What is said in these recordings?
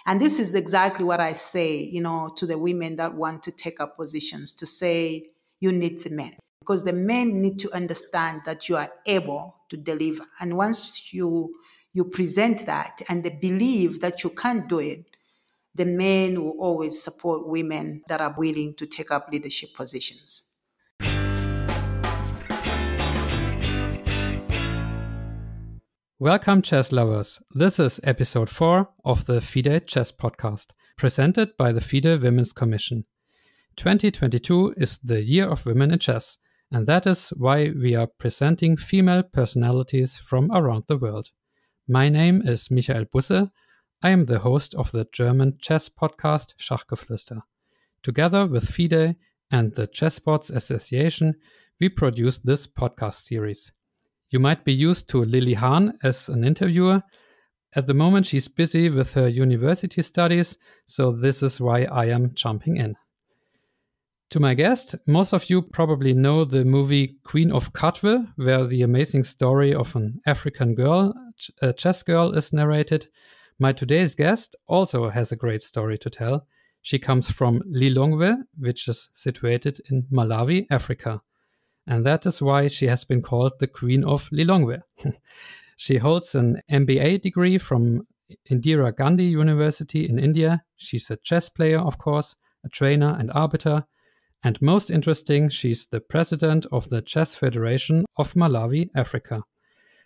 And this is exactly what I say, to the women that want to take up positions, to say you need the men. Because the men need to understand that you are able to deliver. And once you present that and they believe that you can do it, the men will always support women that are willing to take up leadership positions. Welcome, chess lovers. This is episode 4 of the FIDE Chess Podcast, presented by the FIDE Women's Commission. 2022 is the year of women in chess, and that is why we are presenting female personalities from around the world. My name is Michael Busse. I am the host of the German chess podcast Schachgeflüster. Together with FIDE and the Chess Sports Association, we produced this podcast series. You might be used to Lily Hahn as an interviewer. At the moment, she's busy with her university studies, so this is why I am jumping in. To my guest, most of you probably know the movie Queen of Kaufte, where the amazing story of an African girl, a chess girl, is narrated. My today's guest also has a great story to tell. She comes from Lilongwe, which is situated in Malawi, Africa. And that is why she has been called the Queen of Lilongwe. She holds an MBA degree from Indira Gandhi University in India. She's a chess player, of course, a trainer and arbiter. And most interesting, she's the president of the Chess Federation of Malawi, Africa.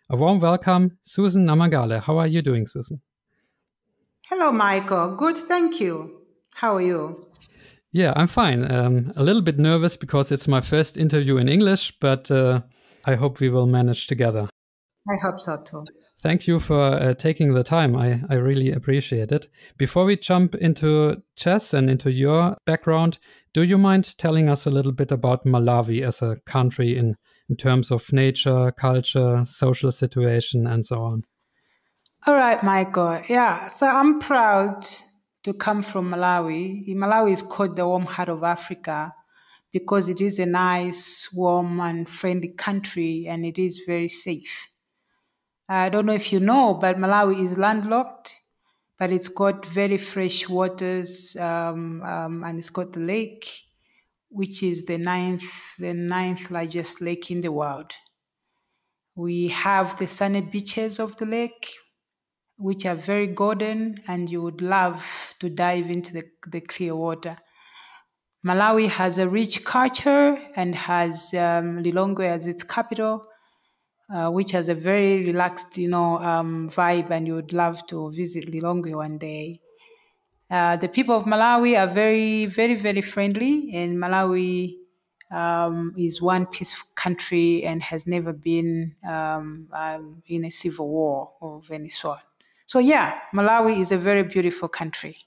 A warm welcome, Susan Namangale. How are you doing, Susan? Hello, Michael. Good, thank you. How are you? Yeah, I'm fine. A little bit nervous because it's my first interview in English, but I hope we will manage together. I hope so too. Thank you for taking the time. I really appreciate it. Before we jump into chess and into your background, do you mind telling us a little bit about Malawi as a country in terms of nature, culture, social situation, and so on? All right, Michael. Yeah, so I'm proud to come from Malawi. Malawi is called the warm heart of Africa because it is a nice, warm, and friendly country, and it is very safe. I don't know if you know, but Malawi is landlocked, but it's got very fresh waters, and it's got the lake, which is the ninth largest lake in the world. We have the sunny beaches of the lake, which are very golden, and you would love to dive into the clear water. Malawi has a rich culture and has Lilongwe as its capital, which has a very relaxed, vibe, and you would love to visit Lilongwe one day. The people of Malawi are very, very, very friendly, and Malawi is one peaceful country and has never been in a civil war of any sort. So yeah, Malawi is a very beautiful country.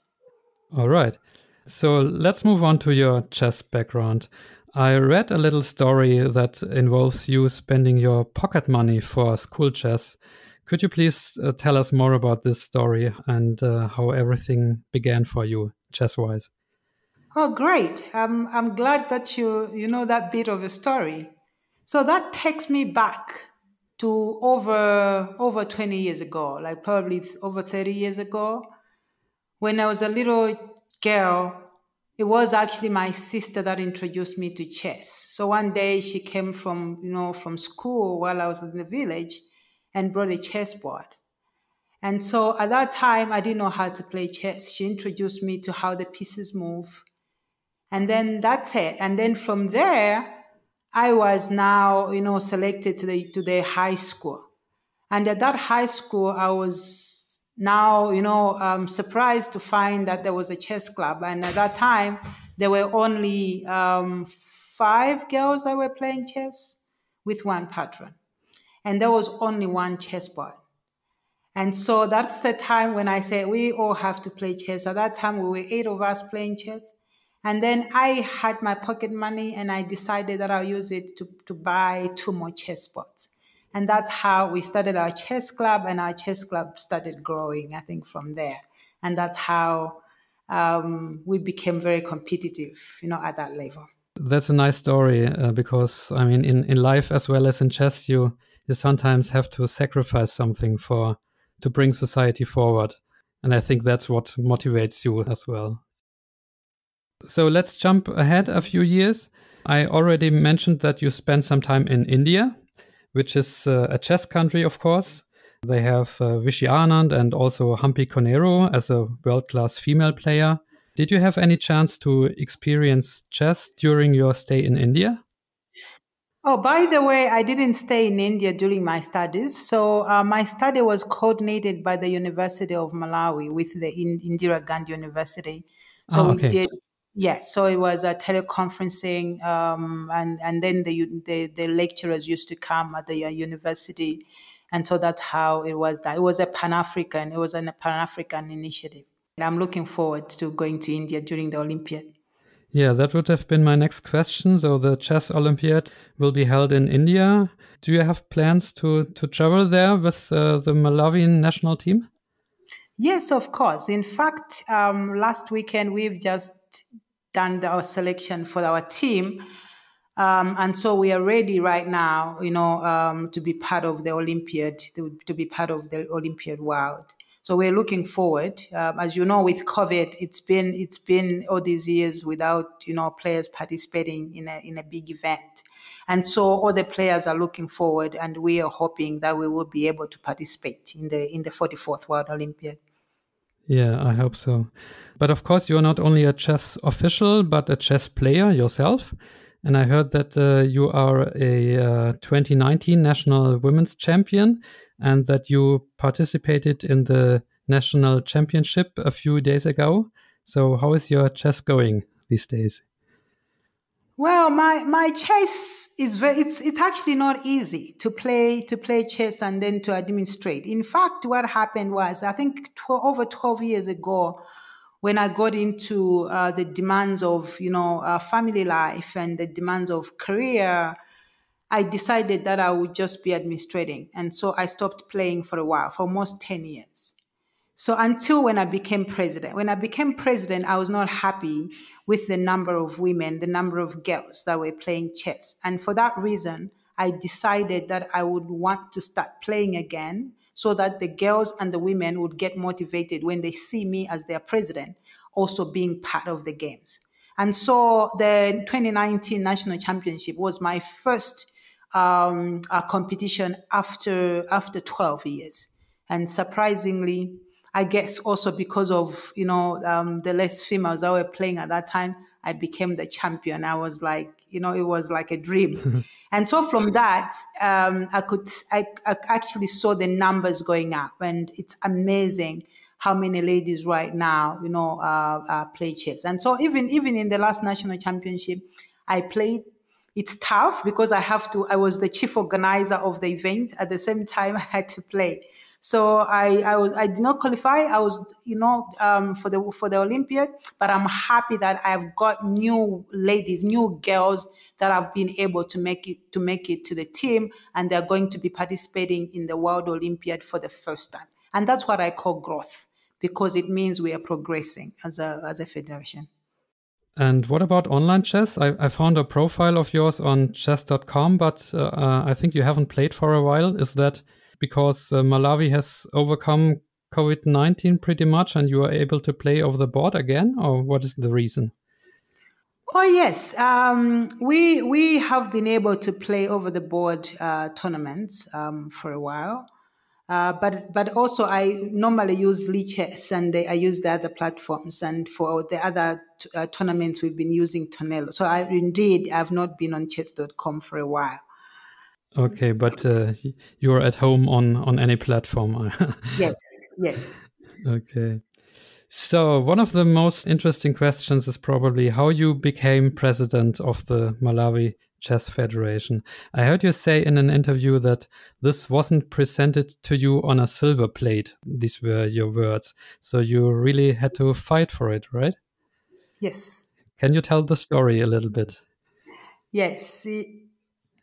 All right. So let's move on to your chess background. I read a little story that involves you spending your pocket money for school chess. Could you please tell us more about this story and how everything began for you, chess-wise? Oh, great. I'm glad that you know that bit of a story. So that takes me back to over 20 years ago, like probably over 30 years ago. When I was a little girl, it was actually my sister that introduced me to chess. So one day she came from school while I was in the village and brought a chessboard. And so at that time, I didn't know how to play chess. She introduced me to how the pieces move. And then that's it. And then from there, I was now, selected to the high school. And at that high school, I was now, surprised to find that there was a chess club. And at that time, there were only 5 girls that were playing chess with one patron. And there was only one chessboard. And so that's the time when I said, we all have to play chess. At that time, we were 8 of us playing chess. And then I had my pocket money and I decided that I'll use it to buy 2 more chessboards. And that's how we started our chess club, and our chess club started growing, I think, from there. And that's how we became very competitive, at that level. That's a nice story because, I mean, in life as well as in chess, you sometimes have to sacrifice something to bring society forward. And I think that's what motivates you as well. So let's jump ahead a few years. I already mentioned that you spent some time in India, which is a chess country, of course. They have Vishy Anand and also Hampi Konero as a world-class female player. Did you have any chance to experience chess during your stay in India? Oh, by the way, I didn't stay in India during my studies. So my study was coordinated by the University of Malawi with the Indira Gandhi University. So Ah, we okay. did, yeah. So it was a teleconferencing, and then the lecturers used to come at the university, and so that's how it was done. It was a Pan-African. It was a Pan-African initiative. And I'm looking forward to going to India during the Olympiad. Yeah, that would have been my next question. So the Chess Olympiad will be held in India. Do you have plans to travel there with the Malawian national team? Yes, of course. In fact, last weekend we've just done our selection for our team. And so we are ready right now, to be part of the Olympiad, to be part of the Olympiad world. So we're looking forward. As you know, with COVID, it's been all these years without players participating in a big event, and so all the players are looking forward, and we are hoping that we will be able to participate in the 44th World Olympiad. Yeah, I hope so. But of course, you're not only a chess official, but a chess player yourself. And I heard that you are a 2019 national women's champion and that you participated in the national championship a few days ago. So how is your chess going these days? Well, my chess is it's actually not easy to play chess and then to administrate. In fact, what happened was I think over 12 years ago, when I got into the demands of family life and the demands of career, I decided that I would just be administrating, and so I stopped playing for a while, for almost 10 years. So until when I became president, I was not happy with the number of women, the number of girls that were playing chess. And for that reason, I decided that I would want to start playing again so that the girls and the women would get motivated when they see me as their president, also being part of the games. And so the 2019 National Championship was my first competition after 12 years. And surprisingly, I guess also because of the less females that were playing at that time, I became the champion. I was like, it was like a dream. And so from that, I actually saw the numbers going up, and it's amazing how many ladies right now, play chess. And so even in the last national championship, I played. It's tough because I was the chief organizer of the event. At the same time, I had to play. So I did not qualify. I was, for the Olympiad, but I'm happy that I've got new ladies, new girls that have been able to make it to the team, and they're going to be participating in the World Olympiad for the first time. And that's what I call growth, because it means we are progressing as a federation. And what about online chess? I found a profile of yours on chess.com, but I think you haven't played for a while. Is that because Malawi has overcome COVID-19 pretty much and you are able to play over the board again? Or what is the reason? Oh, yes. We have been able to play over the board tournaments for a while. But also I normally use Lichess, and I use the other platforms. And for the other tournaments, we've been using Tonello. So I've not been on chess.com for a while. Okay, but you're at home on any platform. Yes. Okay. So one of the most interesting questions is probably how you became president of the Malawi Chess Federation. I heard you say in an interview that this wasn't presented to you on a silver plate. These were your words. So you really had to fight for it, right? Yes. Can you tell the story a little bit? Yes.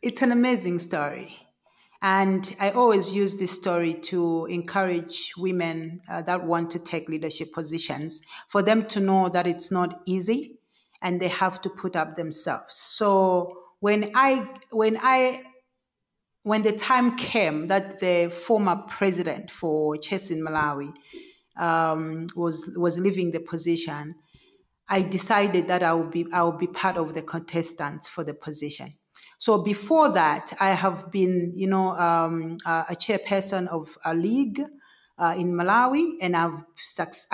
It's an amazing story. And I always use this story to encourage women that want to take leadership positions, for them to know that it's not easy and they have to put up themselves. So when the time came that the former president for chess in Malawi, was leaving the position, I decided that I would be part of the contestants for the position. So before that, I have been, a chairperson of a league in Malawi, and I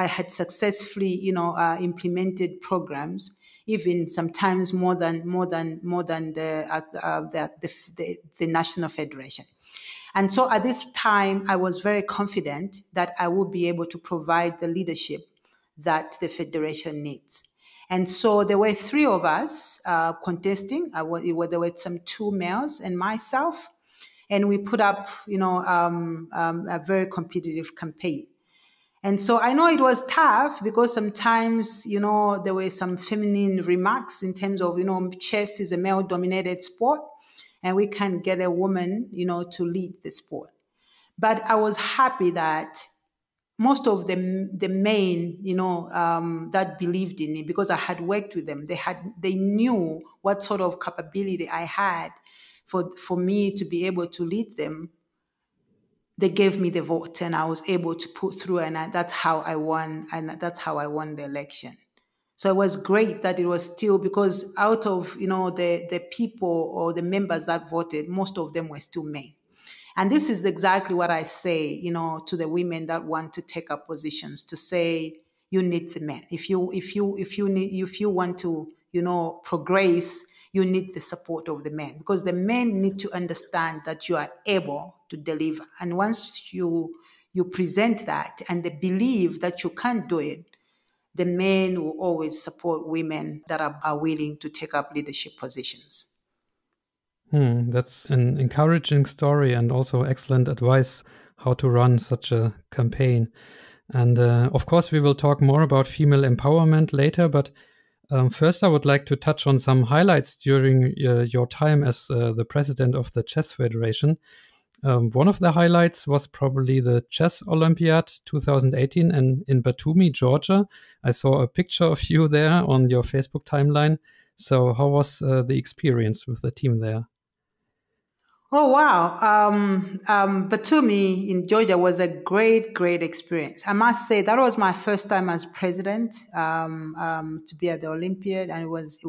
had successfully, implemented programs, even sometimes more than the national federation. And so at this time, I was very confident that I would be able to provide the leadership that the federation needs. And so there were 3 of us contesting. There were some 2 males and myself, and we put up, a very competitive campaign. And so I know it was tough because sometimes, there were some feminine remarks in terms of, chess is a male-dominated sport, and we can't get a woman, to lead the sport. But I was happy that most of the men, that believed in me, because I had worked with them, they knew what sort of capability I had for me to be able to lead them. They gave me the vote, and I was able to put through, and that's how I won, and that's how I won the election. So it was great that it was still, because out of the people or the members that voted, most of them were still men. And this is exactly what I say, to the women that want to take up positions, to say you need the men. If you want to, progress, you need the support of the men, because the men need to understand that you are able to deliver. And once you present that and they believe that you can do it, the men will always support women that are willing to take up leadership positions. That's an encouraging story and also excellent advice how to run such a campaign. And of course, we will talk more about female empowerment later, but first I would like to touch on some highlights during your time as the president of the Chess Federation. One of the highlights was probably the Chess Olympiad 2018 in Batumi, Georgia. I saw a picture of you there on your Facebook timeline. So how was the experience with the team there? Oh, wow. Batumi in Georgia was a great, great experience. I must say that was my first time as president to be at the Olympiad, and it was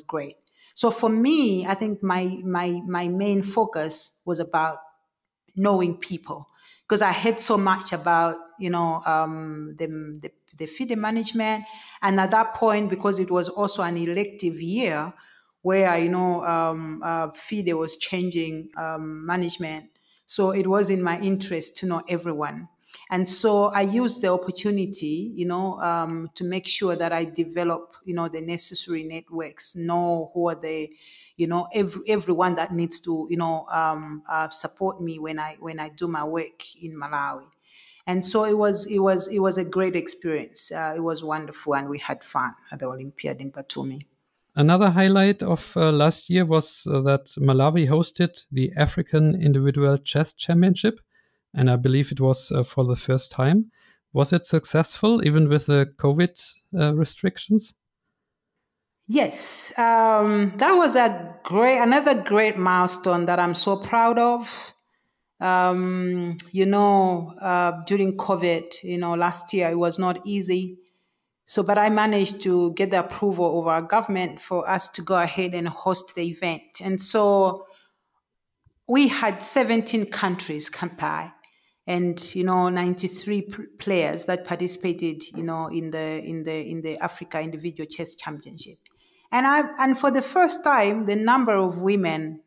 great. So for me, I think my main focus was about knowing people, because I heard so much about, the FIDE management. And at that point, because it was also an elective year where, FIDE was changing management. So it was in my interest to know everyone. And so I used the opportunity, to make sure that I develop, the necessary networks, know who are the, everyone that needs to, support me when I do my work in Malawi. And so it was a great experience. It was wonderful, and we had fun at the Olympiad in Batumi. Another highlight of last year was that Malawi hosted the African Individual Chess Championship, and I believe it was for the first time. Was it successful, even with the COVID restrictions? Yes, that was another great milestone that I'm so proud of. During COVID, last year, it was not easy. So, but I managed to get the approval of our government for us to go ahead and host the event. And so we had 17 countries come by, and 93 players that participated, in the Africa Individual Chess Championship. And for the first time, the number of women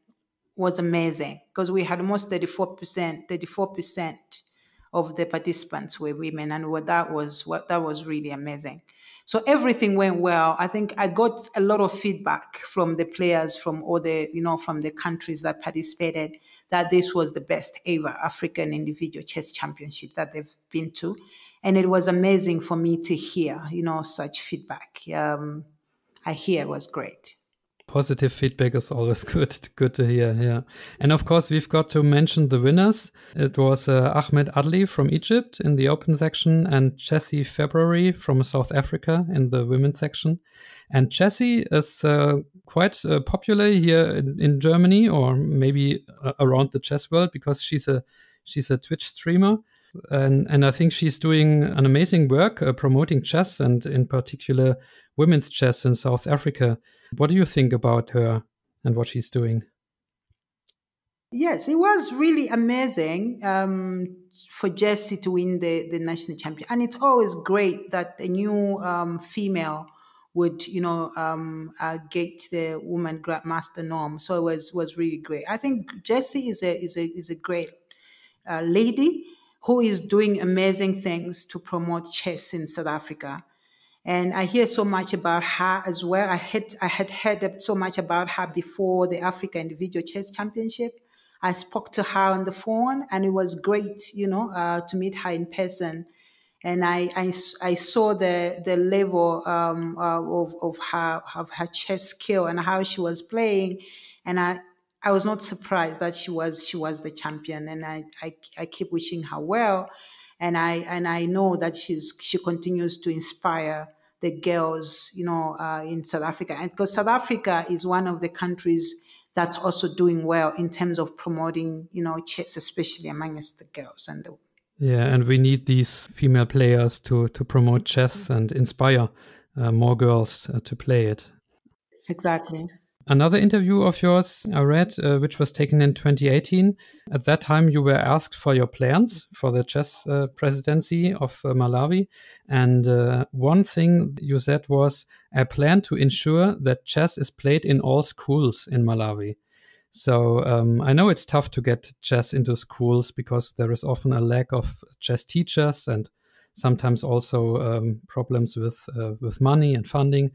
was amazing, because we had almost 34% of the participants were women, and that was really amazing. So everything went well. I think I got a lot of feedback from the players from all the, from the countries that participated, that this was the best ever African Individual Chess Championship that they've been to. And it was amazing for me to hear, such feedback. I hear it was great. Positive feedback is always good to hear, yeah. And of course, we've got to mention the winners. It was Ahmed Adli from Egypt in the open section, and Jessie February from South Africa in the women's section. And Jessie is quite popular here in Germany, or maybe around the chess world, because she's a Twitch streamer. And I think she's doing an amazing work promoting chess, and in particular women's chess in South Africa. What do you think about her and what she's doing? Yes, it was really amazing for Jessie to win the national champion. And it's always great that a new female would, get the woman grandmaster norm. So it was really great. I think Jessie is a great lady who is doing amazing things to promote chess in South Africa. And I hear so much about her as well. I had heard so much about her before the Africa Individual Chess Championship. I spoke to her on the phone, and it was great, to meet her in person. And I saw the level of her chess skill and how she was playing, and I was not surprised that she was the champion. And I keep wishing her well, and I know that she continues to inspire the girls, in South Africa, and because South Africa is one of the countries that's also doing well in terms of promoting, chess, especially amongst the girls. And we need these female players to promote chess and inspire more girls to play it. Exactly. Another interview of yours I read, which was taken in 2018. At that time, you were asked for your plans for the chess presidency of Malawi. And one thing you said was, I plan to ensure that chess is played in all schools in Malawi. So I know it's tough to get chess into schools because there is often a lack of chess teachers and sometimes also problems with money and funding.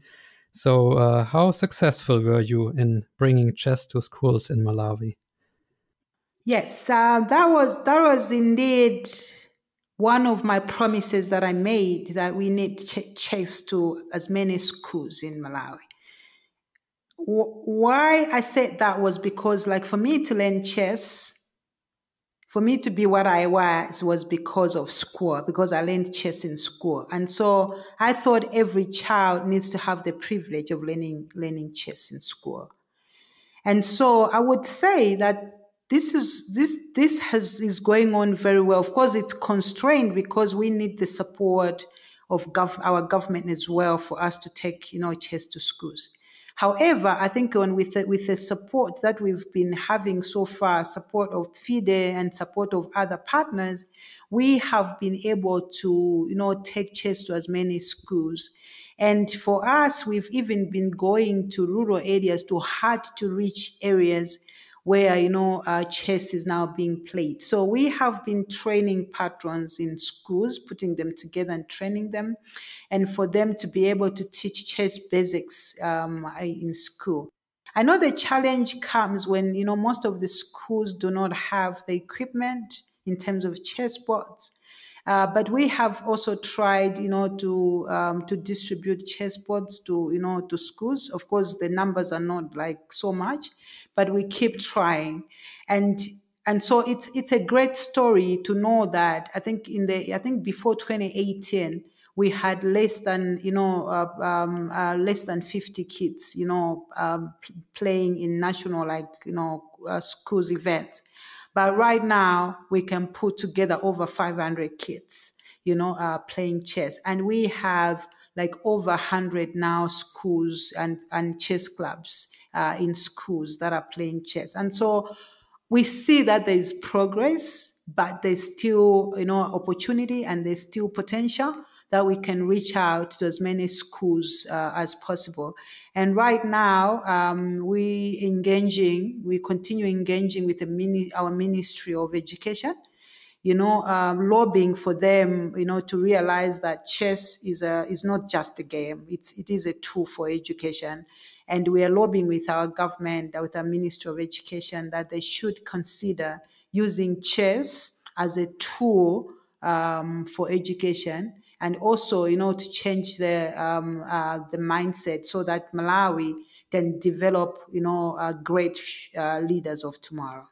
So how successful were you in bringing chess to schools in Malawi? Yes, that was indeed one of my promises that I made, that we need chess to as many schools in Malawi. Why I said that was because, like, for me to learn chess, for me to be what I was because of school, because I learned chess in school. And so I thought every child needs to have the privilege of learning chess in school. And so I would say that this is going on very well. Of course, it's constrained because we need the support of our government as well for us to take, chess to schools. However, I think with the support that we've been having so far, support of FIDE and support of other partners, we have been able to, take chess to as many schools. And for us, we've even been going to rural areas, to hard to reach areas where, chess is now being played. So we have been training patrons in schools, putting them together and training them, and for them to be able to teach chess basics in school. I know the challenge comes when, most of the schools do not have the equipment in terms of chess boards. But we have also tried, to distribute chess boards to schools. Of course, the numbers are not like so much, but we keep trying. And so it's a great story to know that I think before 2018, we had less than 50 kids, playing in national, schools events. But right now, we can put together over 500 kids, playing chess. And we have over 100 now schools and chess clubs in schools that are playing chess. And so we see that there is progress, but there's still, opportunity, and there's still potential that we can reach out to as many schools as possible. And right now, we continue engaging with our Ministry of Education, lobbying for them, to realize that chess is not just a game; it is a tool for education. And we are lobbying with our government, with our Ministry of Education, that they should consider using chess as a tool for education. And also, to change the mindset so that Malawi can develop, great leaders of tomorrow.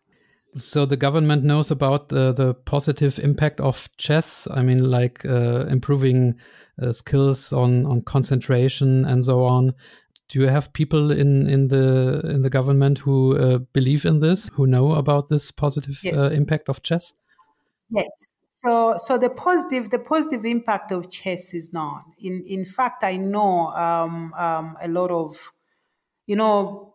So the government knows about the positive impact of chess. I mean, improving skills on concentration and so on. Do you have people in the government who believe in this, who know about this positive impact of chess? Yes. So the positive impact of chess is not. In fact, I know a lot of, you know,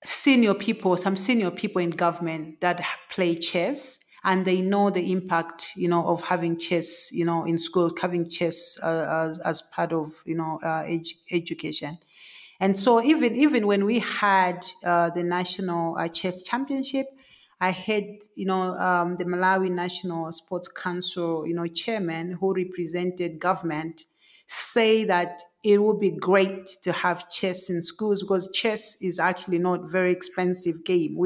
some senior people in government that play chess, and they know the impact, of having chess, in school, having chess as part of, education. And so even when we had the national chess championship, I had, the Malawi National Sports Council, chairman who represented government say that it would be great to have chess in schools because chess is actually not very expensive game.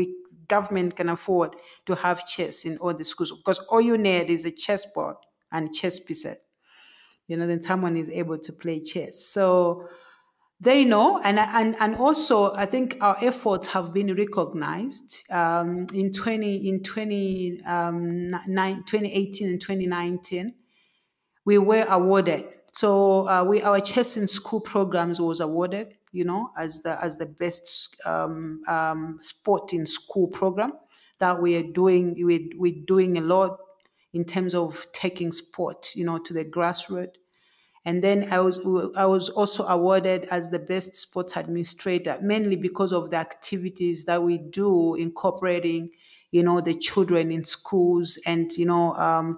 Government can afford to have chess in all the schools because all you need is a chessboard and chess pieces. Then someone is able to play chess. So they know, and also I think our efforts have been recognized in 2018 and 2019. We were awarded. So our chess in school programs was awarded, as the best sport in school program that we are doing. We're doing a lot in terms of taking sport, to the grassroots. And then I was also awarded as the best sports administrator, mainly because of the activities that we do incorporating, the children in schools and,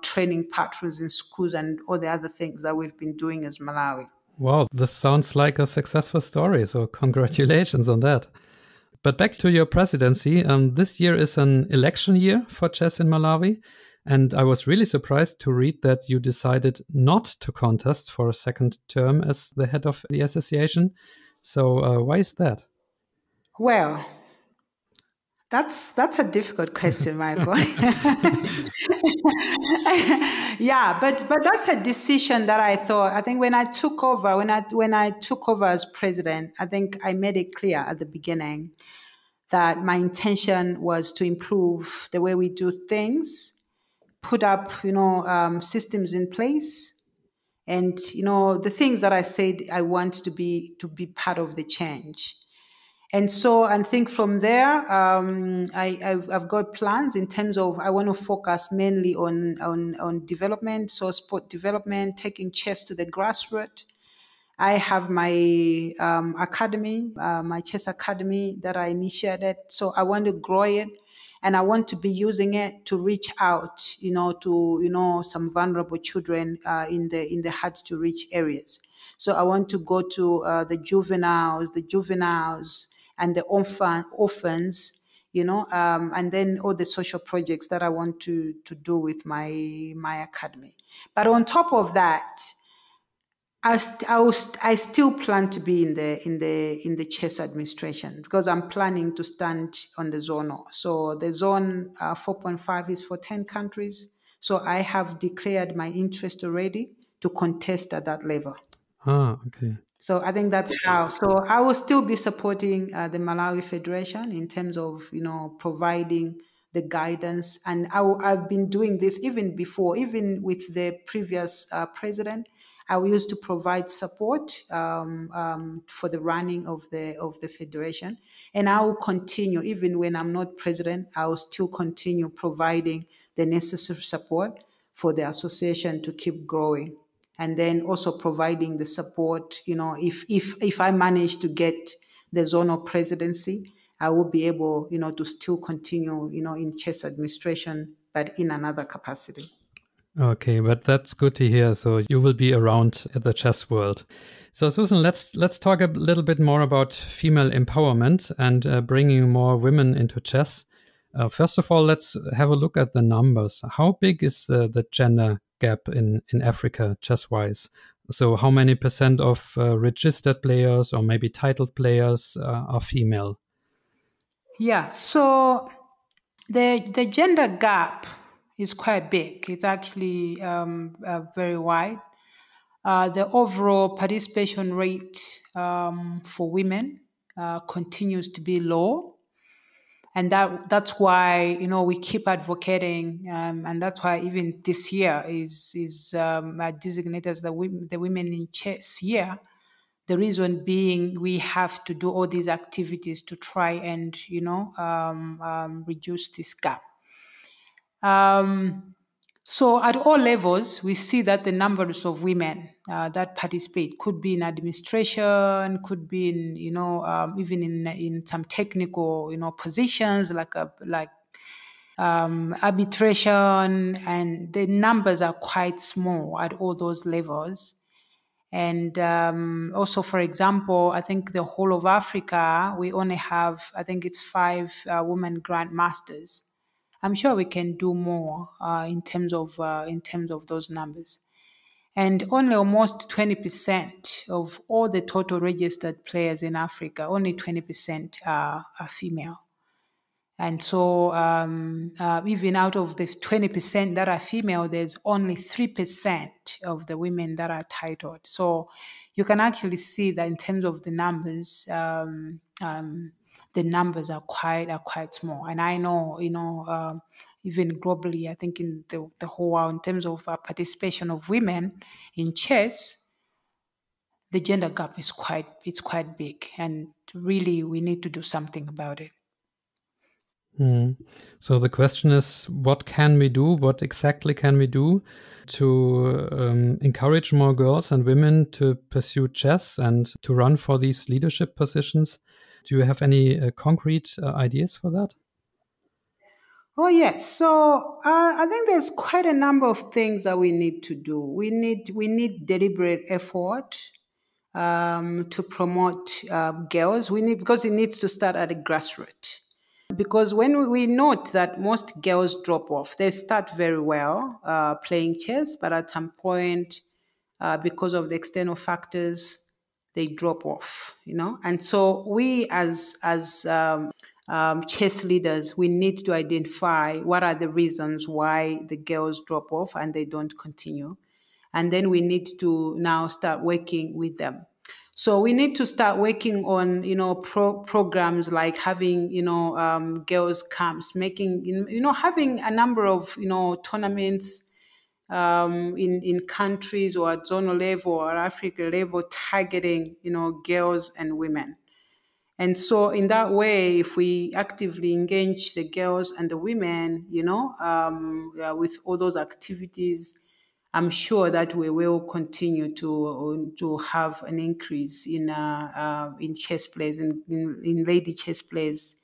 training patrons in schools and all the other things that we've been doing as Malawi. Wow, this sounds like a successful story. So congratulations on that. But back to your presidency, this year is an election year for chess in Malawi. And I was really surprised to read that you decided not to contest for a second term as the head of the association. So why is that? Well, that's a difficult question, Michael. Yeah, but that's a decision that I think when I took over as president, I think I made it clear at the beginning that my intention was to improve the way we do things, put up, systems in place, and the things that I said I want to be part of the change. And so I think from there, I've got plans in terms of I want to focus mainly on development, so sport development, taking chess to the grassroots. I have my academy, my chess academy that I initiated. So I want to grow it, and I want to be using it to reach out, to some vulnerable children in the hard to reach areas. So I want to go to the juveniles, and the orphans, and then all the social projects that I want to do with my academy. But on top of that, I still plan to be in the chess administration because I'm planning to stand on the zonal. So the zone 4.5 is for 10 countries. So I have declared my interest already to contest at that level. Okay. So I think that's how. So I will still be supporting the Malawi Federation in terms of, providing the guidance. And I've been doing this even before, even with the previous president. I used to provide support for the running of the federation, and I will continue even when I'm not president. I will still continue providing the necessary support for the association to keep growing, and then also providing the support. If I manage to get the zonal presidency, I will be able, to still continue, in chess administration, but in another capacity. Okay, but that's good to hear. So you will be around the chess world. So Susan, let's talk a little bit more about female empowerment and bringing more women into chess. First of all, let's have a look at the numbers. How big is the gender gap in Africa chess-wise? So how many % of registered players or maybe titled players are female? Yeah, so the gender gap is quite big. It's actually very wide. The overall participation rate for women continues to be low. And that's why, we keep advocating, and that's why even this year is designated as the Women in Chess year. The reason being we have to do all these activities to try and, reduce this gap. So at all levels, we see that the numbers of women that participate could be in administration, could be in, even in some technical, positions like arbitration, and the numbers are quite small at all those levels. And also, for example, I think the whole of Africa, we only have, I think it's 5 women grandmasters. I'm sure we can do more in terms of those numbers. And only almost 20% of all the total registered players in Africa, only 20% are female. And so even out of the 20% that are female, there's only 3% of the women that are titled. So you can actually see that in terms of the numbers, the numbers are quite small. And I know, even globally, I think in the whole world, in terms of participation of women in chess, the gender gap is quite big. And really, we need to do something about it. So the question is, what can we do? What exactly can we do to encourage more girls and women to pursue chess and to run for these leadership positions? Do you have any concrete ideas for that? Oh, yes. So I think there's quite a number of things that we need to do. We need deliberate effort to promote girls. Because it needs to start at the grassroots. Because when we note that most girls drop off, they start very well playing chess, but at some point, because of the external factors, they drop off, And so we as chess leaders, we need to identify what are the reasons why the girls drop off and they don't continue. And then we need to now start working with them. So we need to start working on, programs like having, girls camps, making, having a number of, tournaments in countries or at zonal level or Africa level targeting, girls and women. And so in that way, if we actively engage the girls and the women, with all those activities, I'm sure that we will continue to have an increase in chess players, in lady chess players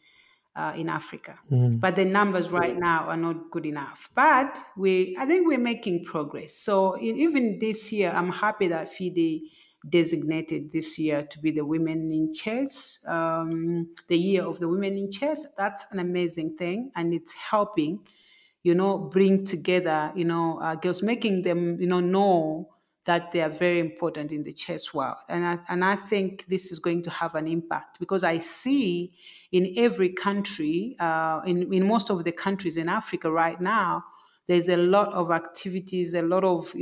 in Africa. But the numbers right now are not good enough. But I think we're making progress. So even this year, I'm happy that FIDE designated this year to be the Women in Chess, the Year of the Women in Chess. That's an amazing thing, and it's helping, bring together, girls, making them, know that they are very important in the chess world. And I think this is going to have an impact, because I see in every country, in most of the countries in Africa right now, there's a lot of activities, a lot of,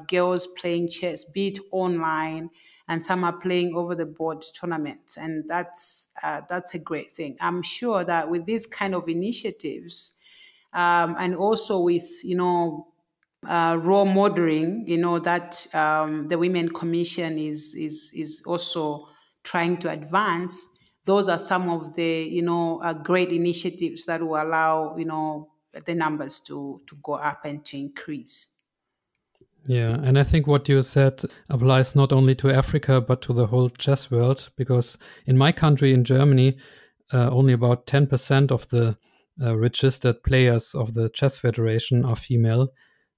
girls playing chess, be it online, and some are playing over the board tournaments. And that's a great thing. I'm sure that with these kind of initiatives, and also with, role modeling, that the Women Commission is also trying to advance. Those are some of the, great initiatives that will allow, the numbers to go up and to increase. Yeah, and I think what you said applies not only to Africa, but to the whole chess world, because in my country, in Germany, only about 10% of the registered players of the Chess Federation are female.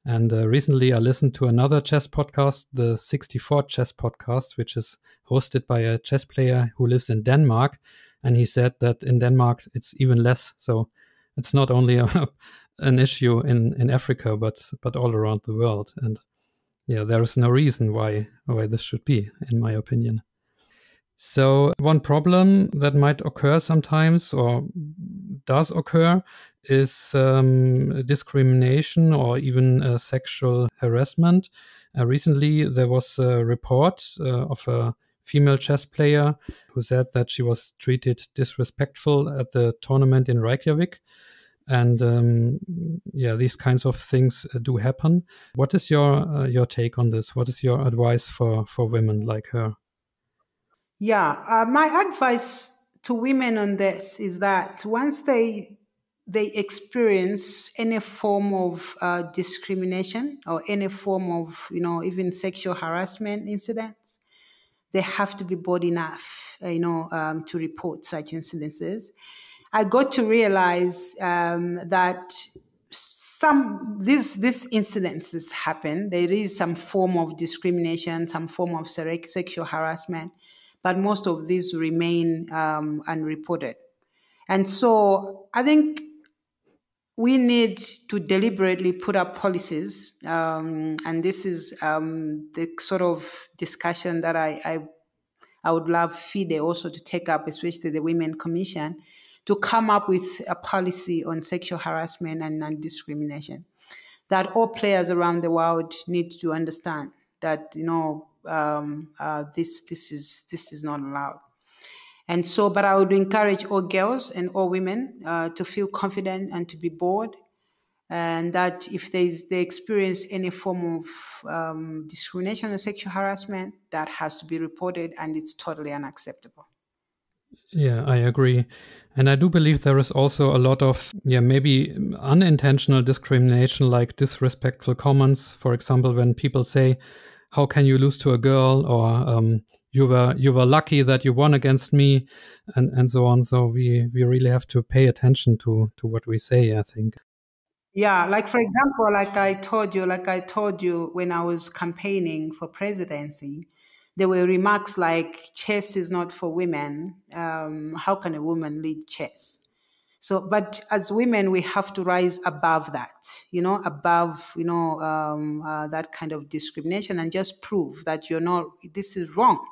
And recently I listened to another chess podcast, the 64 Chess Podcast, which is hosted by a chess player who lives in Denmark. And he said that in Denmark, it's even less. So it's not only an issue in Africa, but all around the world. And yeah, there is no reason why this should be, in my opinion. So one problem that might occur sometimes, or does occur, is discrimination or even sexual harassment. Recently, there was a report of a female chess player who said that she was treated disrespectful at the tournament in Reykjavik. And these kinds of things do happen. What is your take on this? What is your advice for women like her? Yeah, my advice to women on this is that once they they experience any form of discrimination or any form of, even sexual harassment incidents, they have to be bold enough, to report such incidences. I got to realize that these incidences happen. There is some form of discrimination, some form of sexual harassment, but most of these remain unreported. And so I think we need to deliberately put up policies, and this is the sort of discussion that I would love FIDE also to take up, especially the Women Commission, to come up with a policy on sexual harassment and non-discrimination that all players around the world need to understand that this is not allowed. And so, but I would encourage all girls and all women to feel confident and to be bold, and that if they experience any form of discrimination or sexual harassment, that has to be reported, and it's totally unacceptable. Yeah, I agree. And I do believe there is also a lot of, maybe unintentional discrimination, like disrespectful comments. For example, when people say, "How can you lose to a girl?" or you were lucky that you won against me, and so on. So we really have to pay attention to what we say, I think. Yeah, like for example, like I told you when I was campaigning for presidency, there were remarks like chess is not for women. How can a woman lead chess? So, but as women, we have to rise above that, above, that kind of discrimination, and just prove that this is wrong.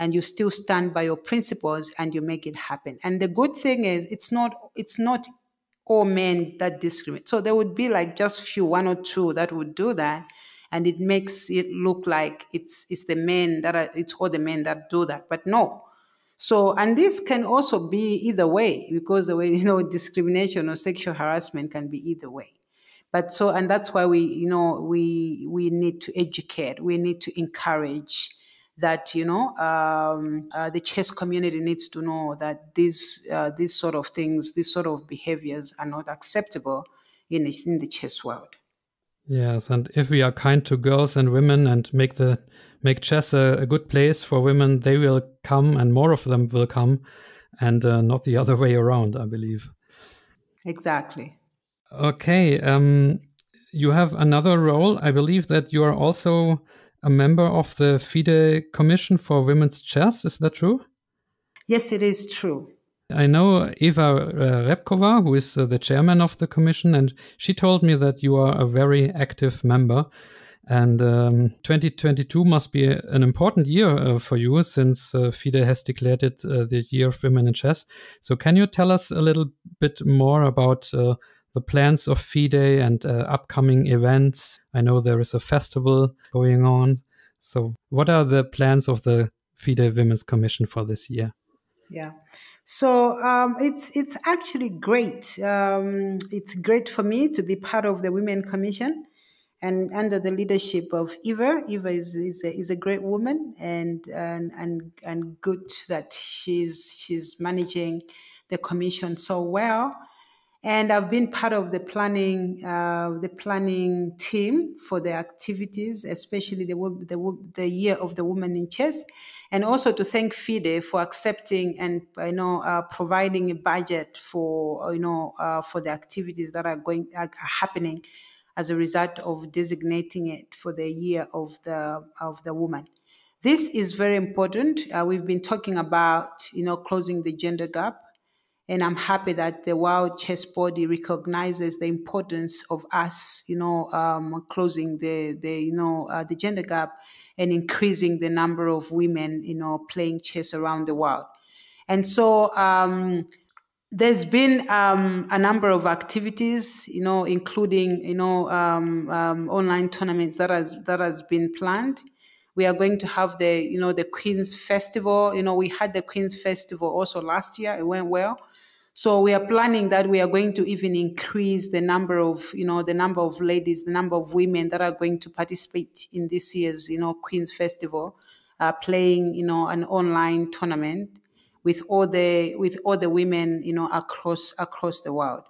And you still stand by your principles and you make it happen. And the good thing is it's not all men that discriminate. So there would be like just one or two that would do that, and it makes it look like it's all the men that do that. But no. So, and this can also be either way, because the way, discrimination or sexual harassment can be either way. But so, and that's why we need to educate, we need to encourage that, the chess community needs to know that these sort of things, these sort of behaviors are not acceptable in the chess world. Yes, and if we are kind to girls and women and make chess a good place for women, they will come, and more of them will come, and not the other way around, I believe. Exactly. Okay, you have another role. I believe that you are also a member of the FIDE Commission for Women's Chess. Is that true? Yes, it is true. I know Eva Repkova, who is the chairman of the commission, and she told me that you are a very active member. And 2022 must be an important year for you, since FIDE has declared it the Year of Women in Chess. So can you tell us a little bit more about the plans of FIDE and upcoming events? I know there is a festival going on. So what are the plans of the FIDE Women's Commission for this year? Yeah. So it's actually great. It's great for me to be part of the Women Commission, and under the leadership of Eva. Eva is a great woman, and good that she's managing the commission so well. And I've been part of the planning team for the activities, especially the Year of the Woman in Chess, and also to thank FIDE for accepting and providing a budget for for the activities that are happening as a result of designating it for the Year of the Woman. This is very important. We've been talking about closing the gender gap. And I'm happy that the World Chess Body recognizes the importance of us, closing the gender gap and increasing the number of women, playing chess around the world. And so there's been a number of activities, including online tournaments that has been planned. We are going to have the Queen's Festival. We had the Queen's Festival also last year. It went well. So we are planning that we are going to even increase the number of ladies, the number of women that are going to participate in this year's, Queen's Festival, playing, an online tournament with all the women, across the world.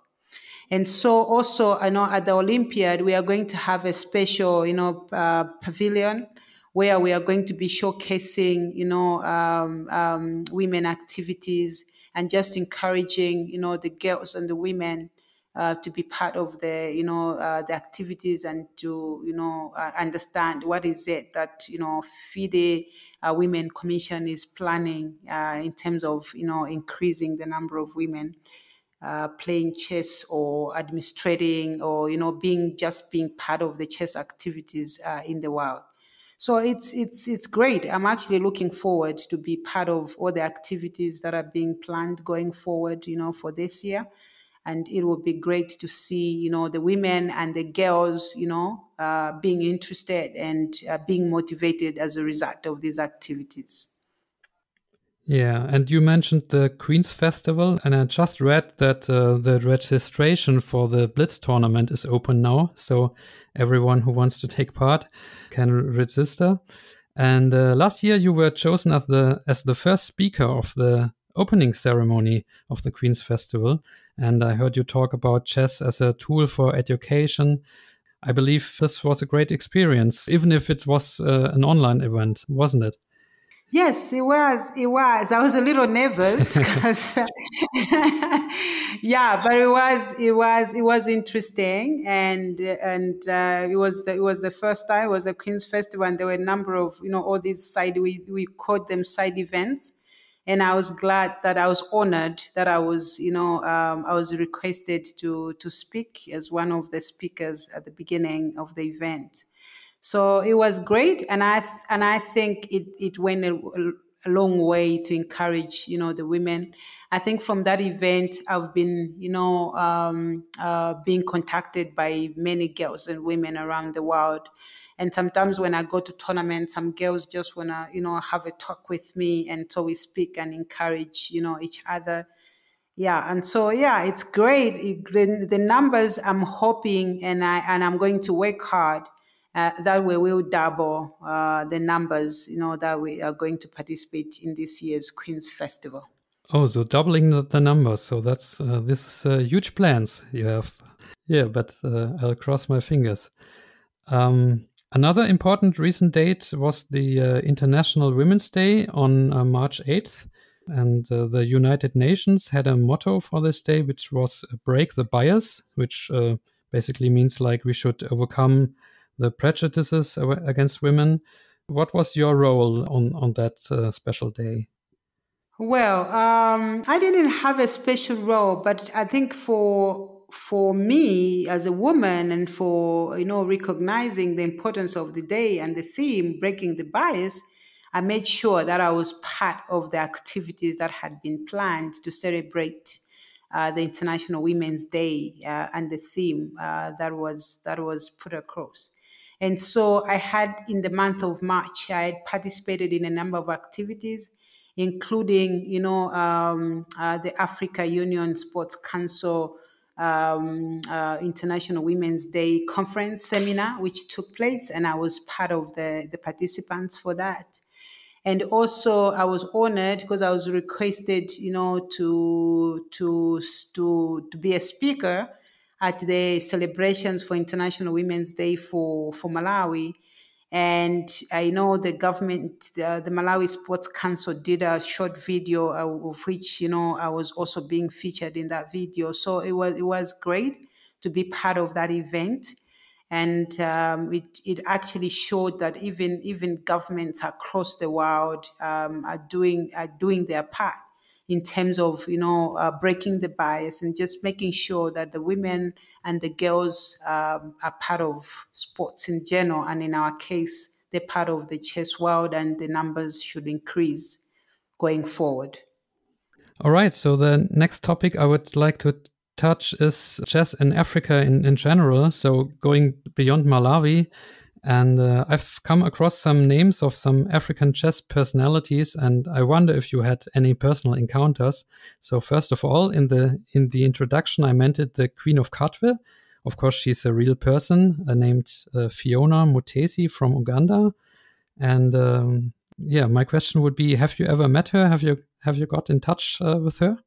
And so also, I know at the Olympiad, we are going to have a special, pavilion where we are going to be showcasing, women activities and just encouraging, the girls and the women to be part of the activities and to, understand what is it that, FIDE Women Commission is planning in terms of, increasing the number of women playing chess or administrating or being part of the chess activities in the world. So it's great. I'm actually looking forward to be part of all the activities that are being planned going forward, for this year. And it will be great to see, the women and the girls, being interested and being motivated as a result of these activities. Yeah, and you mentioned the Queen's Festival, and I just read that the registration for the Blitz tournament is open now, so everyone who wants to take part can register. And last year you were chosen as the first speaker of the opening ceremony of the Queen's Festival, and I heard you talk about chess as a tool for education. I believe this was a great experience, even if it was an online event, wasn't it? Yes, it was. It was. I was a little nervous because, yeah, but it was interesting, and it was the first time. It was the Queen's Festival, and there were a number of all these we called them side events, and I was glad that I was honored that I was I was requested to speak as one of the speakers at the beginning of the event. So it was great, and I think it went a long way to encourage the women. I think from that event I've been being contacted by many girls and women around the world, and sometimes when I go to tournaments, some girls just wanna have a talk with me, and so we speak and encourage each other. Yeah, and so it's great. The numbers, I'm hoping, and I'm going to work hard. That way we'll double the numbers, that we are going to participate in this year's Queen's Festival. Oh, so doubling the numbers. So that's this is huge plans you have. Yeah, but I'll cross my fingers. Another important recent date was the International Women's Day on March 8th. And the United Nations had a motto for this day, which was break the bias, which basically means like we should overcome the prejudices against women. What was your role on that special day? Well, I didn't have a special role, but I think for me as a woman, and for recognizing the importance of the day and the theme, breaking the bias, I made sure that I was part of the activities that had been planned to celebrate the International Women's Day and the theme that was put across. And so I had, in the month of March, I had participated in a number of activities, including, the Africa Union Sports Council International Women's Day conference seminar, which took place, and I was part of the participants for that. And also, I was honored because I was requested, to be a speaker at the celebrations for International Women's Day for Malawi. And I know the government, the Malawi Sports Council, did a short video of which, I was also being featured in that video. So it was great to be part of that event. And it actually showed that even governments across the world are doing their part in terms of breaking the bias and just making sure that the women and the girls are part of sports in general, and in our case, they're part of the chess world, and the numbers should increase going forward. All right. So the next topic I would like to touch is chess in Africa in general. So going beyond Malawi. And I've come across some names of some African chess personalities, and I wonder if you had any personal encounters. So first of all, in the introduction, I mentioned the Queen of Kaufte. Of course, she's a real person named Fiona Mutesi from Uganda. And my question would be: have you ever met her? Have you got in touch with her?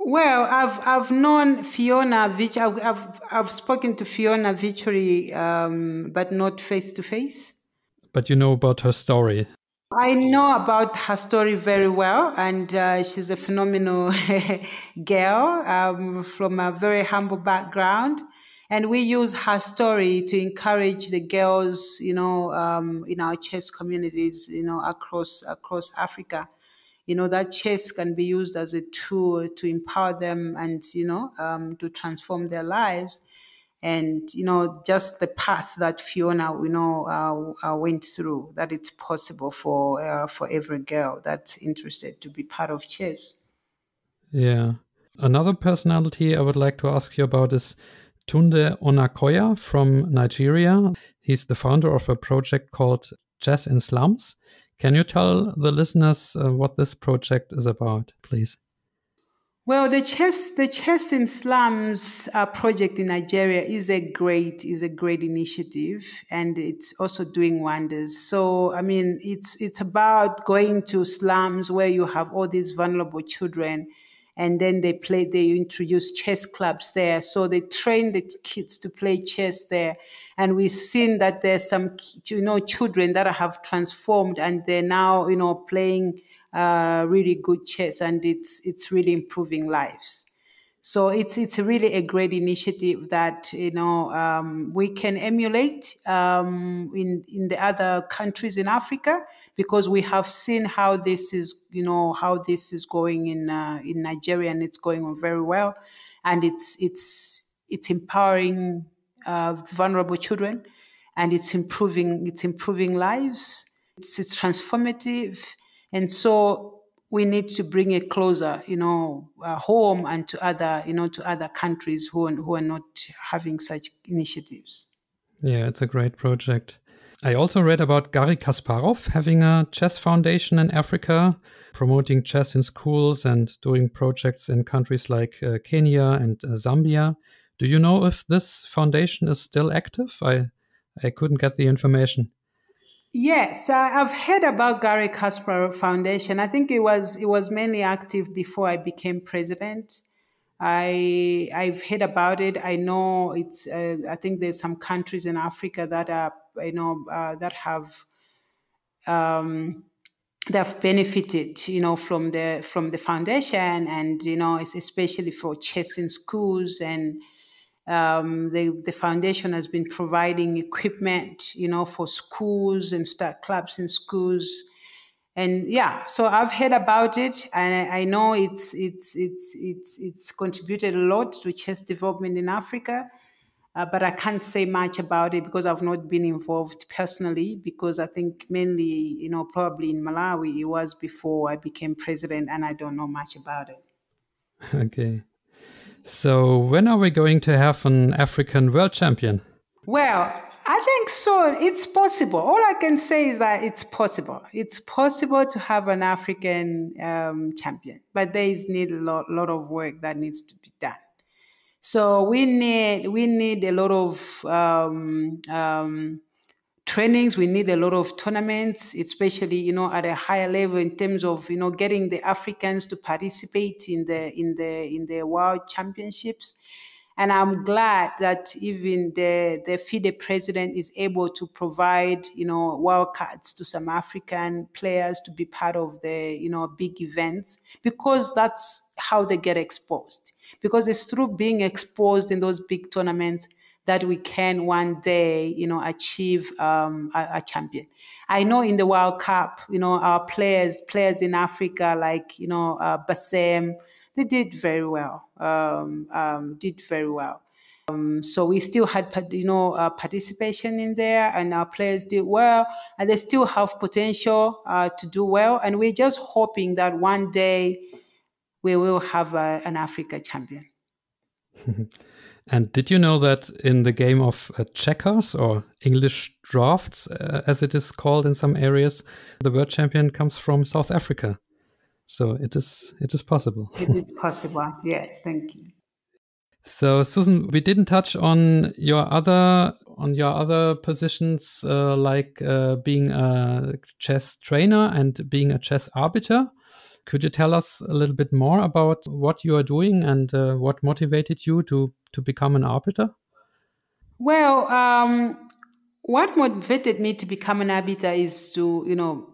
Well, I've known Fiona. I've spoken to Fiona virtually, but not face to face. But you know about her story. I know about her story very well, and she's a phenomenal girl from a very humble background. And we use her story to encourage the girls, in our chess communities, across Africa. That chess can be used as a tool to empower them and, to transform their lives. And, just the path that Fiona, went through, that it's possible for every girl that's interested to be part of chess. Yeah. Another personality I would like to ask you about is Tunde Onakoya from Nigeria. He's the founder of a project called Chess in Slums. Can you tell the listeners what this project is about, please? Well, the Chess in Slums project in Nigeria is a great initiative, and it's also doing wonders. So, I mean, it's about going to slums where you have all these vulnerable children, and then they introduce chess clubs there. So they train the kids to play chess there, and we've seen that there's some children that have transformed, and they're now playing really good chess, and it's really improving lives. So it's really a great initiative that we can emulate in the other countries in Africa, because we have seen how this is going in Nigeria, and it's going on very well, and it's empowering vulnerable children, and it's improving lives. It's transformative. And so we need to bring it closer, home, and to other countries who are not having such initiatives. Yeah, it's a great project. I also read about Garry Kasparov having a chess foundation in Africa, promoting chess in schools and doing projects in countries like Kenya and Zambia. Do you know if this foundation is still active? I couldn't get the information. Yes, I've heard about Garry Kasparov Foundation. I think it was mainly active before I became president. I've heard about it. I know it's. I think there's some countries in Africa that are that have they've benefited from the foundation, and it's especially for chess in schools, and the foundation has been providing equipment, for schools and start clubs in schools. And yeah, so I've heard about it, and I know it's contributed a lot to chess development in Africa. But I can't say much about it because I've not been involved personally, because I think mainly, probably in Malawi, it was before I became president, and I don't know much about it. Okay. So when are we going to have an African world champion? Well, I think so. It's possible. All I can say is that it's possible. It's possible to have an African champion, but there is need a lot of work that needs to be done. So we need a lot of trainings. We need a lot of tournaments, especially at a higher level, in terms of getting the Africans to participate in the world championships. And I'm glad that even the FIDE president is able to provide wildcards to some African players to be part of the big events, because that's how they get exposed. Because it's through being exposed in those big tournaments that we can one day, achieve a champion. I know in the World Cup, our players in Africa, like, Bassem, they did very well, so we still had, participation in there, and our players did well, and they still have potential to do well. And we're just hoping that one day we will have an Africa champion. And did you know that in the game of checkers, or English drafts, as it is called in some areas, the world champion comes from South Africa? So it is possible. It is possible. Yes, thank you. So Susan, we didn't touch on your other positions, like being a chess trainer and being a chess arbiter. Could you tell us a little bit more about what you are doing and what motivated you to become an arbiter? Well, what motivated me to become an arbiter is to,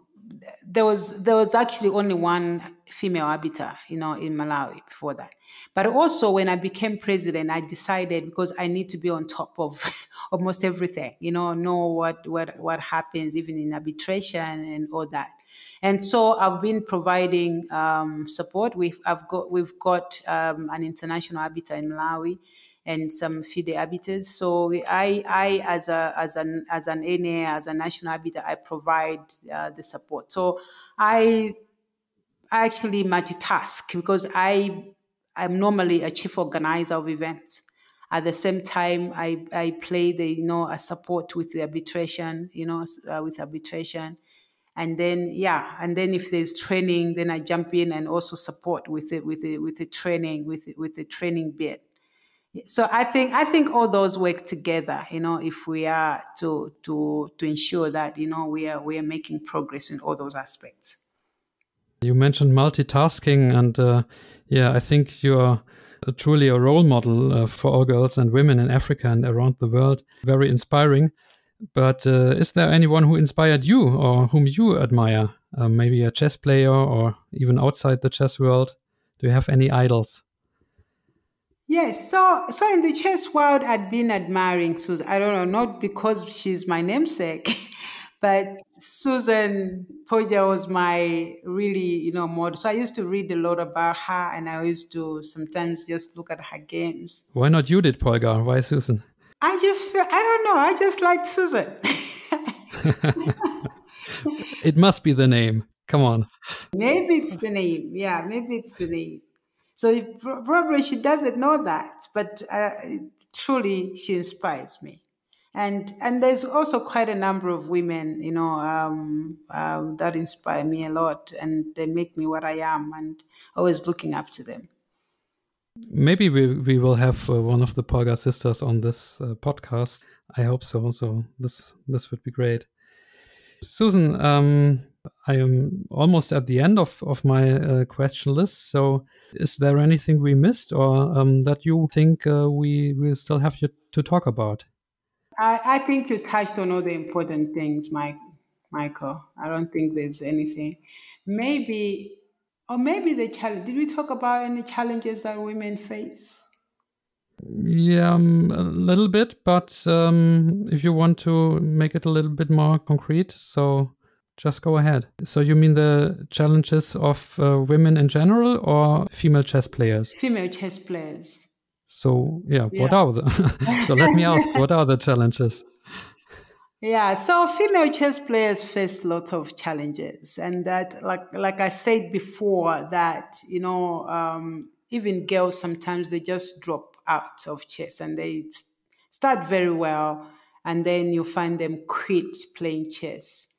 there was actually only one female arbiter, in Malawi before that. But also when I became president, I decided, because I need to be on top of almost everything, know what happens even in arbitration and all that. And so I've been providing support. We've got an international arbiter in Malawi and some FIDE arbiters. So I as an NA, as a national arbiter, I provide the support. So I actually multitask because I'm normally a chief organizer of events. At the same time, I play a support with the arbitration, with arbitration. And then if there's training, then I jump in and also support with the training bit. So I think all those work together, if we are to ensure that we are making progress in all those aspects. You mentioned multitasking, and I think you're truly a role model for all girls and women in Africa and around the world. Very inspiring. But is there anyone who inspired you or whom you admire? Maybe a chess player or even outside the chess world? Do you have any idols? Yes, so in the chess world, I'd been admiring Susan. I don't know, not because she's my namesake, but Susan Poja was my really, model. So I used to read a lot about her, and I used to sometimes just look at her games. Why not Judith Polgar? Why Susan? I don't know. I just liked Susan. It must be the name. Come on. Maybe it's the name. Yeah, maybe it's the name. So probably she doesn't know that, but truly she inspires me. And there's also quite a number of women, that inspire me a lot, and they make me what I am, and always looking up to them. Maybe we will have one of the Pagar sisters on this podcast. I hope so. So this would be great. Susan, I am almost at the end of my question list. So is there anything we missed or that you think we will still have to talk about? I think you touched on all the important things, Michael. I don't think there's anything. Maybe the challenge. Did we talk about any challenges that women face? Yeah, a little bit, but if you want to make it a little bit more concrete, so just go ahead. So you mean the challenges of women in general or female chess players? Female chess players. So, what are the? So let me ask, what are the challenges? Yeah, so female chess players face lots of challenges, and that, like I said before, that even girls sometimes they just drop out of chess and they start very well, and then you find them quit playing chess,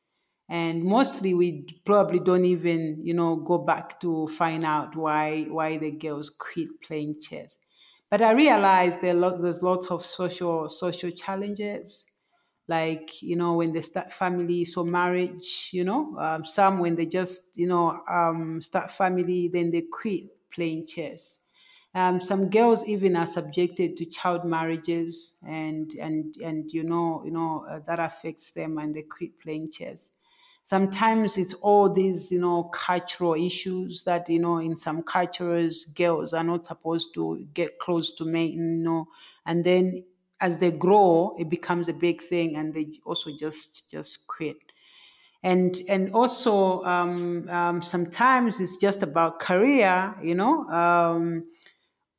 and mostly we probably don't even go back to find out why the girls quit playing chess. But I realized there's lots of social challenges, like when they start families or marriage. Some when they just start family, then they quit playing chess. Some girls even are subjected to child marriages, and that affects them, and they quit playing chess. Sometimes it's all these cultural issues that in some cultures girls are not supposed to get close to men, and then as they grow it becomes a big thing, and they also just quit. And also sometimes it's just about career.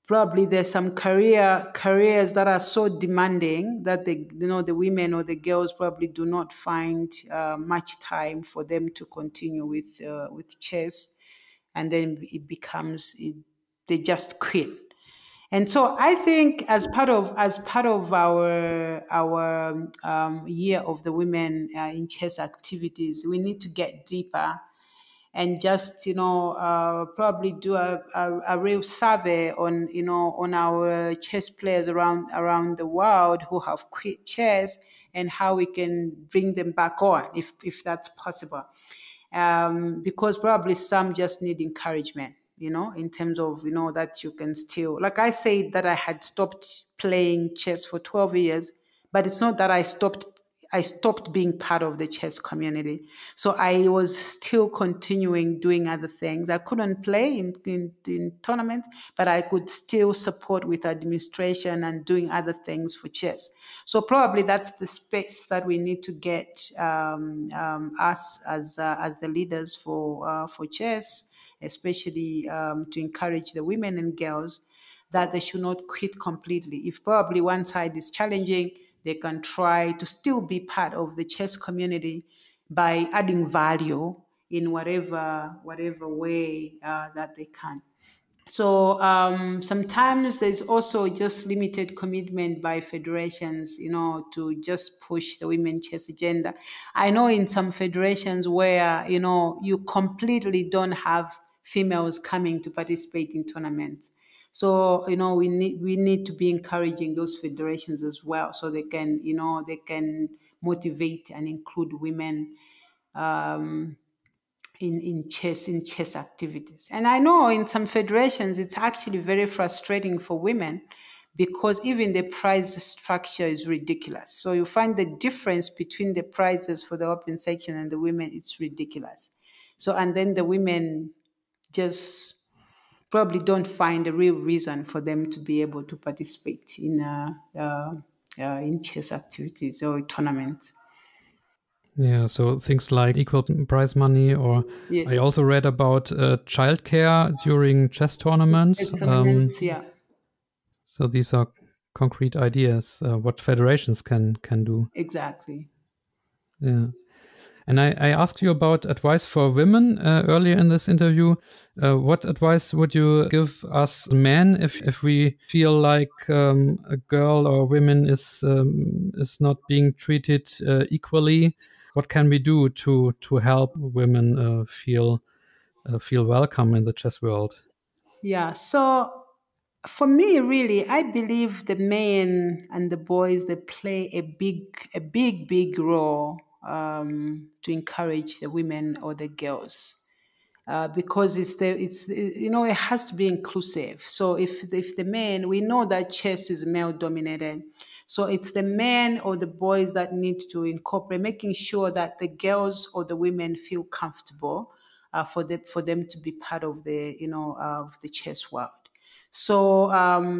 Probably there's some careers that are so demanding that the women or the girls probably do not find much time for them to continue with chess, and then they just quit. And so I think as part of our year of the women in chess activities, we need to get deeper and just probably do a real survey on our chess players around the world who have quit chess, and how we can bring them back on if that's possible. because probably some just need encouragement, in terms of, that you can still, like I said, that I had stopped playing chess for 12 years, but it's not that I stopped being part of the chess community. So I was still continuing doing other things. I couldn't play in tournaments, but I could still support with administration and doing other things for chess. So probably that's the space that we need to get us as the leaders for chess, especially to encourage the women and girls that they should not quit completely. If probably one side is challenging, they can try to still be part of the chess community by adding value in whatever way that they can. So sometimes there's also just limited commitment by federations, to just push the women chess agenda. I know in some federations where, you completely don't have females coming to participate in tournaments. So, we need to be encouraging those federations as well, so they can motivate and include women in chess activities. And I know in some federations it's actually very frustrating for women, because even the prize structure is ridiculous. So you find the difference between the prizes for the open section and the women, it's ridiculous. So, and then the women just probably don't find a real reason for them to be able to participate in chess activities or tournaments. Yeah, so things like equal prize money, or Yes. I also read about childcare during chess tournaments. Yeah. So these are concrete ideas, what federations can do. Exactly. Yeah. And I asked you about advice for women earlier in this interview. What advice would you give us men if we feel like a girl or women is not being treated equally? What can we do to help women feel welcome in the chess world? Yeah. So for me, really, I believe the men and the boys, they play a big role to encourage the women or the girls. Because it has to be inclusive. So if the men, we know that chess is male dominated, so it's the men or the boys that need to incorporate, making sure that the girls or the women feel comfortable for them to be part of the chess world. So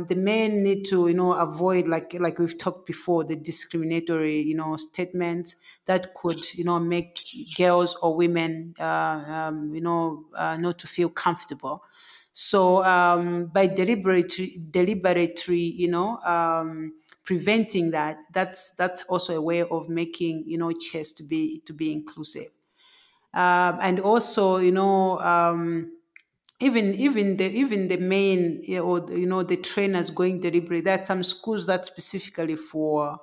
the men need to, avoid, like we've talked before, the discriminatory, statements that could, make girls or women, not to feel comfortable. So by deliberately, preventing that, that's also a way of making, chess to be inclusive. And also, even the main, or the trainers going deliberately. There are some schools that specifically for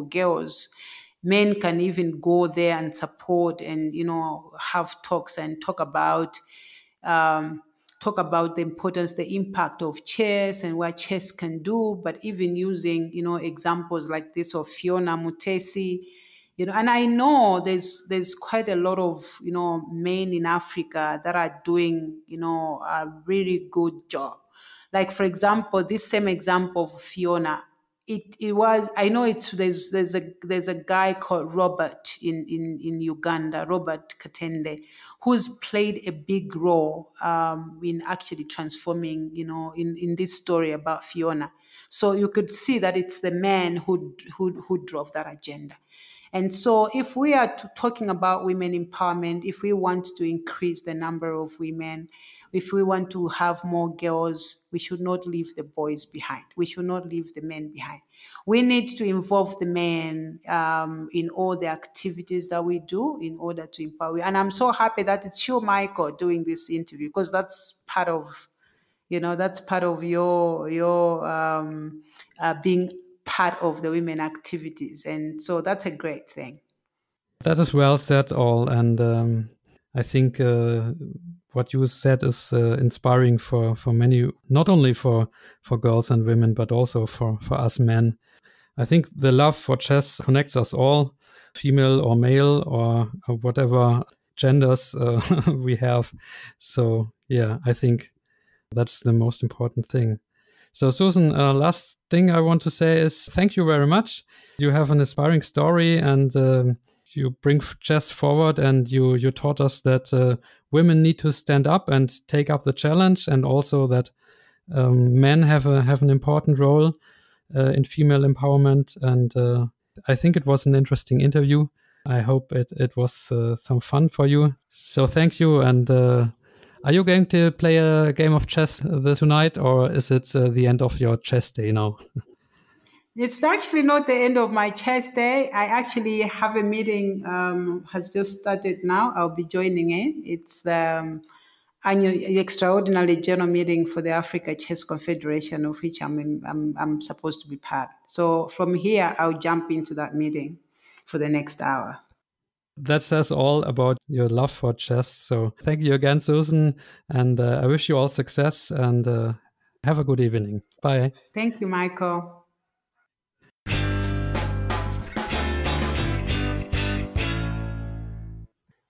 girls. Men can even go there and support and have talks and talk about the importance, the impact of chess and what chess can do. But even using examples like this of Fiona Mutesi. And I know there's quite a lot of men in Africa that are doing a really good job. Like, for example, this same example of Fiona, it was, I know there's a guy called Robert in Uganda, Robert Katende, who's played a big role in actually transforming in this story about Fiona. So you could see that it's the man who drove that agenda. And so if we are talking about women empowerment, if we want to increase the number of women, if we want to have more girls, we should not leave the boys behind. We should not leave the men behind. We need to involve the men in all the activities that we do in order to empower. And I'm so happy that it's you, Michael, doing this interview, because that's part of your being part of the women activities. And so that's a great thing. That is well said, all. And I think what you said is inspiring for many, not only for girls and women, but also for us men. I think the love for chess connects us all. female or male or whatever genders we have. So yeah, I think that's the most important thing. So Susan, last thing I want to say is thank you very much. You have an inspiring story, and you bring chess forward, and you taught us that women need to stand up and take up the challenge, and also that men have an important role in female empowerment. And I think it was an interesting interview. I hope it was some fun for you. So thank you. And are you going to play a game of chess tonight, or is it the end of your chess day now? It's actually not the end of my chess day. I actually have a meeting, has just started now. I'll be joining in. It's the annual extraordinary general meeting for the Africa Chess Confederation, of which I'm supposed to be part. So from here, I'll jump into that meeting for the next hour. That says all about your love for chess. So thank you again, Susan. And I wish you all success, and have a good evening. Bye. Thank you, Michael.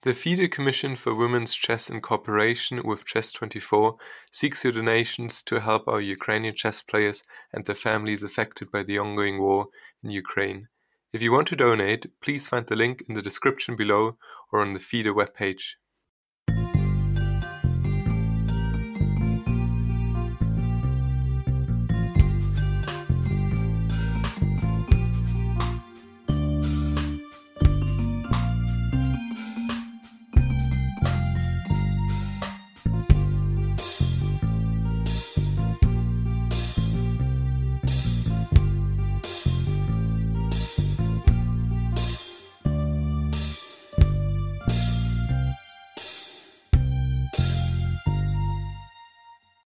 The FIDE Commission for Women's Chess in cooperation with Chess24 seeks your donations to help our Ukrainian chess players and their families affected by the ongoing war in Ukraine. If you want to donate, please find the link in the description below or on the FIDE webpage.